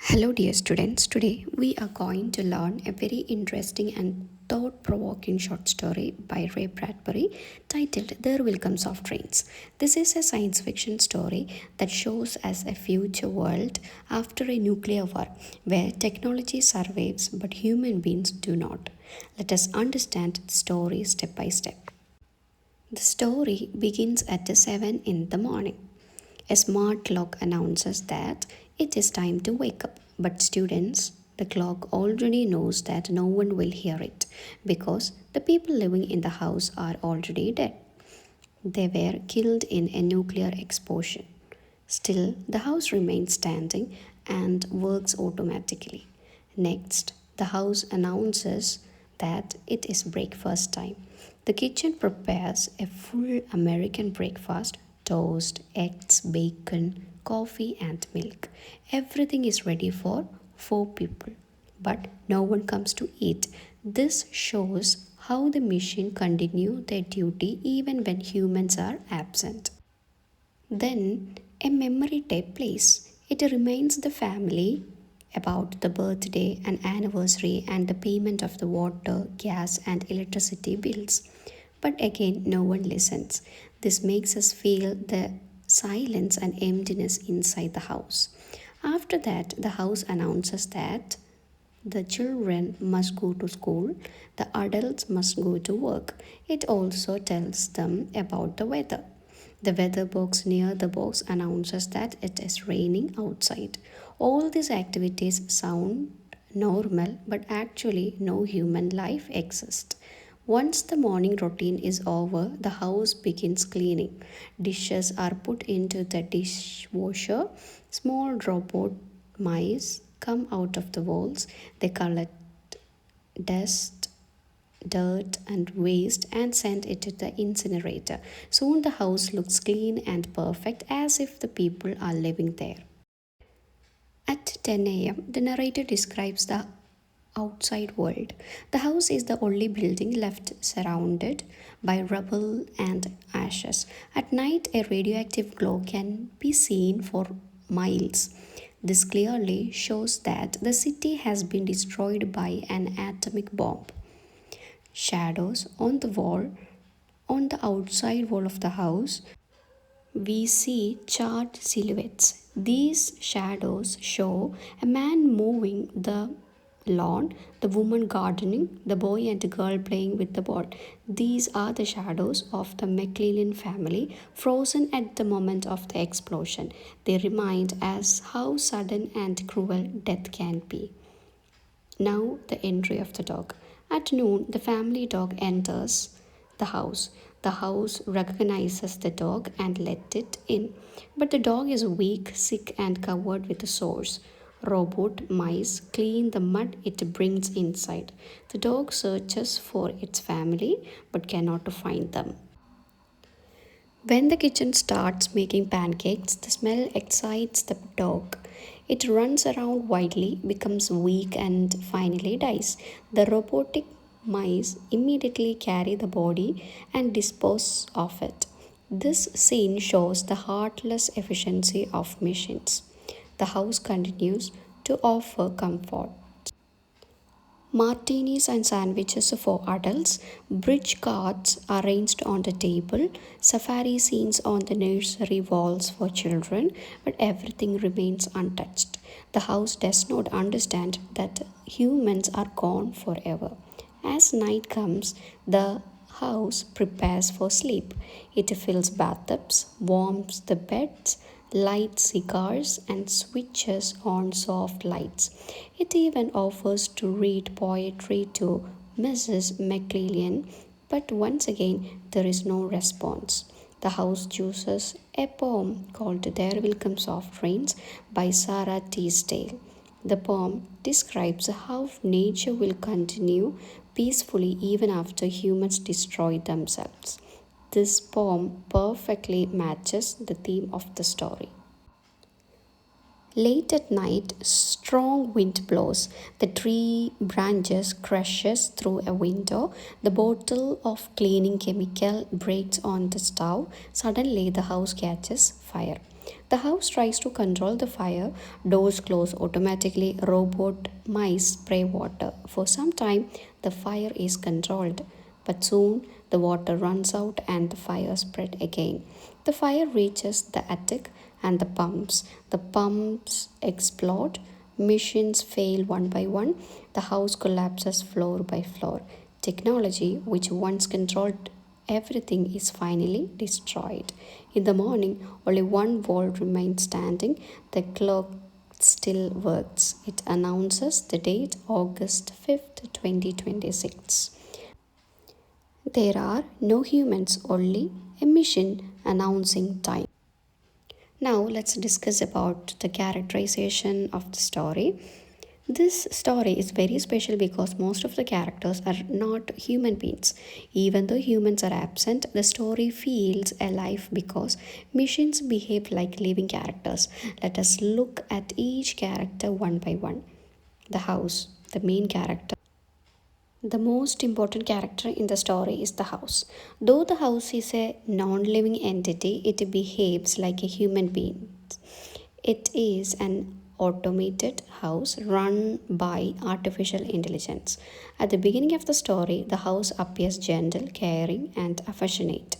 Hello, dear students. Today we are going to learn a very interesting and thought provoking short story by Ray Bradbury titled There Will Come Soft Trains. This is a science fiction story that shows us a future world after a nuclear war where technology survives but human beings do not. Let us understand the story step by step. The story begins at 7 in the morning. A smart clock announces that it is time to wake up, but students, the clock already knows that no one will hear it because the people living in the house are already dead. They were killed in a nuclear explosion. Still, the house remains standing and works automatically. Next, the house announces that it is breakfast time. The kitchen prepares a full American breakfast: toast, eggs, bacon, coffee, and milk. Everything is ready for 4 people. But no one comes to eat. This shows how the machine continue their duty even when humans are absent. Then a memory tape plays. It reminds the family about the birthday and anniversary and the payment of the water, gas, and electricity bills. But again, no one listens. This makes us feel the silence and emptiness inside the house. After that, the house announces that the children must go to school, the adults must go to work. It also tells them about the weather. The weather box near the box announces that it is raining outside. All these activities sound normal, but actually, no human life exists. Once the morning routine is over, the house begins cleaning. Dishes are put into the dishwasher. Small robot mice come out of the walls. They collect dust, dirt, and waste and send it to the incinerator. Soon the house looks clean and perfect as if the people are living there. At 10 a.m., the narrator describes the outside world. The house is the only building left surrounded by rubble and ashes. At night, a radioactive glow can be seen for miles. This clearly shows that the city has been destroyed by an atomic bomb. Shadows on the wall, on the outside wall of the house, we see charred silhouettes. These shadows show a man mowing the lawn, the woman gardening, the boy and girl playing with the ball. These are the shadows of the McClellan family, frozen at the moment of the explosion. They remind us how sudden and cruel death can be. Now, the entry of the dog. At noon, the family dog enters the house. The house recognizes the dog and let it in. But the dog is weak, sick, and covered with sores. Robot mice clean the mud it brings inside. The dog searches for its family but cannot find them. When the kitchen starts making pancakes, the smell excites the dog. It runs around wildly, becomes weak, and finally dies. The robotic mice immediately carry the body and dispose of it. This scene shows the heartless efficiency of machines. The house continues to offer comfort. Martinis and sandwiches for adults, bridge cards arranged on the table, safari scenes on the nursery walls for children, but everything remains untouched. The house does not understand that humans are gone forever. As night comes, the house prepares for sleep. It fills bathtubs, warms the beds, lights cigars, and switches on soft lights. It even offers to read poetry to Mrs. McClellan, but once again there is no response. The house chooses a poem called There Will Come Soft Rains by Sarah Teasdale. The poem describes how nature will continue peacefully even after humans destroy themselves. This poem perfectly matches the theme of the story. Late at night, strong wind blows. The tree branches crashes through a window. The bottle of cleaning chemical breaks on the stove. Suddenly, the house catches fire. The house tries to control the fire, doors close automatically, robot mice spray water. For some time, the fire is controlled, but soon the water runs out and the fire spread again. The fire reaches the attic and the pumps. The pumps explode, machines fail one by one, the house collapses floor by floor. Technology, which once controlled everything, is finally destroyed. In the morning, only one wall remains standing. The clock still works. It announces the date August 5th, 2026. There are no humans, only a machine announcing time. Now let's discuss about the characterization of the story. This story is very special because most of the characters are not human beings. Even though humans are absent, the story feels alive because machines behave like living characters. Let us look at each character one by one. The house, the main character. The most important character in the story is the house. Though the house is a non living entity, it behaves like a human being. It is an automated house run by artificial intelligence. At the beginning of the story, the house appears gentle, caring, and affectionate.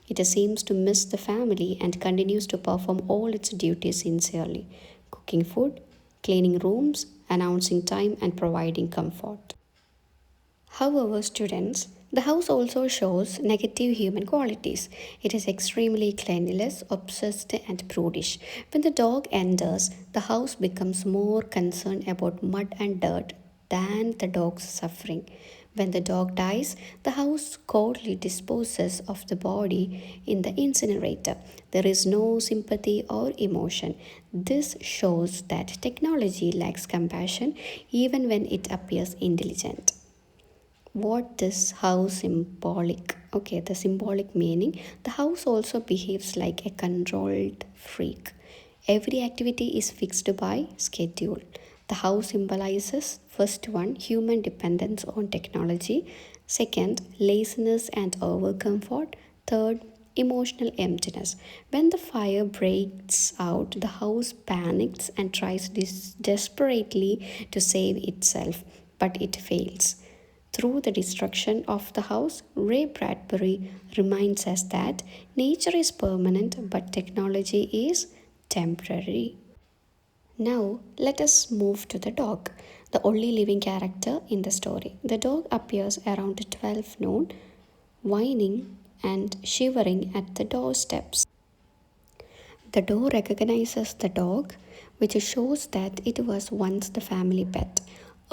It seems to miss the family and continues to perform all its duties sincerely, cooking food, cleaning rooms, announcing time, and providing comfort. However, students, the house also shows negative human qualities. It is extremely cleanliness, obsessed, and prudish. When the dog enters, the house becomes more concerned about mud and dirt than the dog's suffering. When the dog dies, the house coldly disposes of the body in the incinerator. There is no sympathy or emotion. This shows that technology lacks compassion even when it appears intelligent. What this house symbolic? Okay, the symbolic meaning, the house also behaves like a controlled freak. Every activity is fixed by schedule. The house symbolizes first one, human dependence on technology, second, laziness and overcomfort, third, emotional emptiness. When the fire breaks out, the house panics and tries desperately to save itself, but it fails. Through the destruction of the house, Ray Bradbury reminds us that nature is permanent but technology is temporary. Now, let us move to the dog, the only living character in the story. The dog appears around 12 noon, whining and shivering at the doorsteps. The dog recognizes the dog, which shows that it was once the family pet.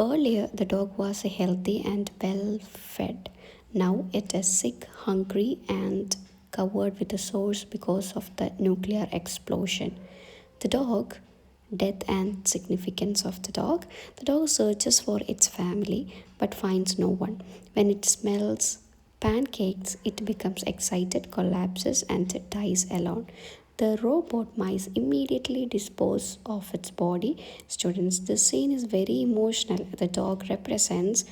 Earlier, the dog was healthy and well fed. Now it is sick, hungry, and covered with sores because of the nuclear explosion. The dog, death and significance of the dog searches for its family but finds no one. When it smells pancakes, it becomes excited, collapses, and dies alone. The robot mice immediately dispose of its body. Students, this scene is very emotional. The dog represents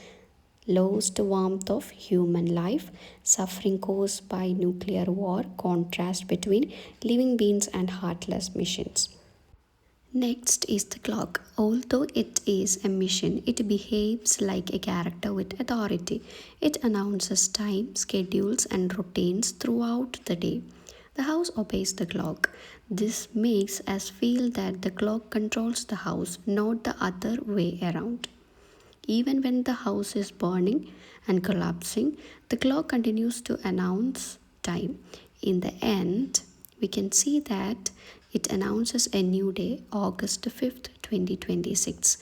lost warmth of human life, suffering caused by nuclear war, contrast between living beings and heartless machines. Next is the clock. Although it is a machine, it behaves like a character with authority. It announces time, schedules, and routines throughout the day. The house obeys the clock. This makes us feel that the clock controls the house, not the other way around. Even when the house is burning and collapsing, the clock continues to announce time. In the end, we can see that it announces a new day, August 5th, 2026.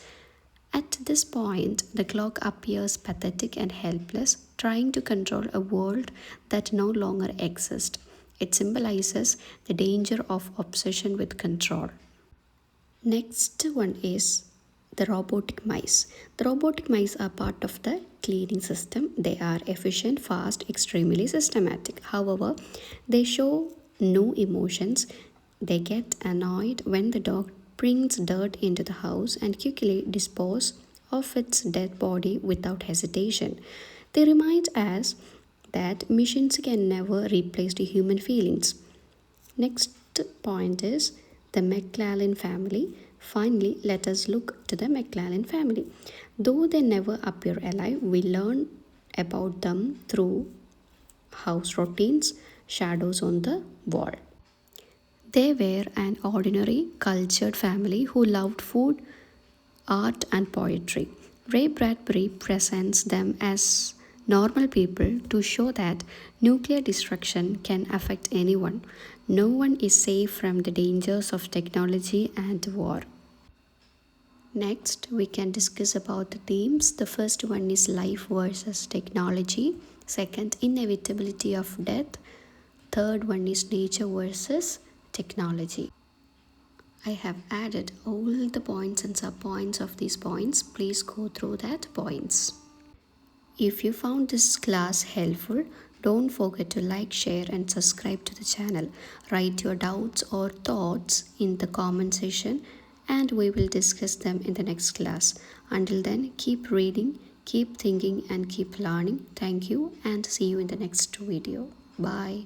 At this point, the clock appears pathetic and helpless, trying to control a world that no longer exists. It symbolizes the danger of obsession with control. Next one is the robotic mice. The robotic mice are part of the cleaning system. They are efficient, fast, extremely systematic. However, they show no emotions. They get annoyed when the dog brings dirt into the house and quickly dispose of its dead body without hesitation. They remind us that machines can never replace the human feelings. Next point is the McLaren family. Finally, let us look to the McLaren family. Though they never appear alive, we learn about them through house routines, shadows on the wall. They were an ordinary, cultured family who loved food, art, and poetry. Ray Bradbury presents them as normal people to show that nuclear destruction can affect anyone. No one is safe from the dangers of technology and war. Next, we can discuss about the themes. The first one is life versus technology. Second, inevitability of death. Third one is nature versus technology. I have added all the points and subpoints of these points. Please go through that points. If you found this class helpful, don't forget to like, share and subscribe to the channel. Write your doubts or thoughts in the comment section and we will discuss them in the next class. Until then, keep reading, keep thinking and keep learning. Thank you and see you in the next video. Bye.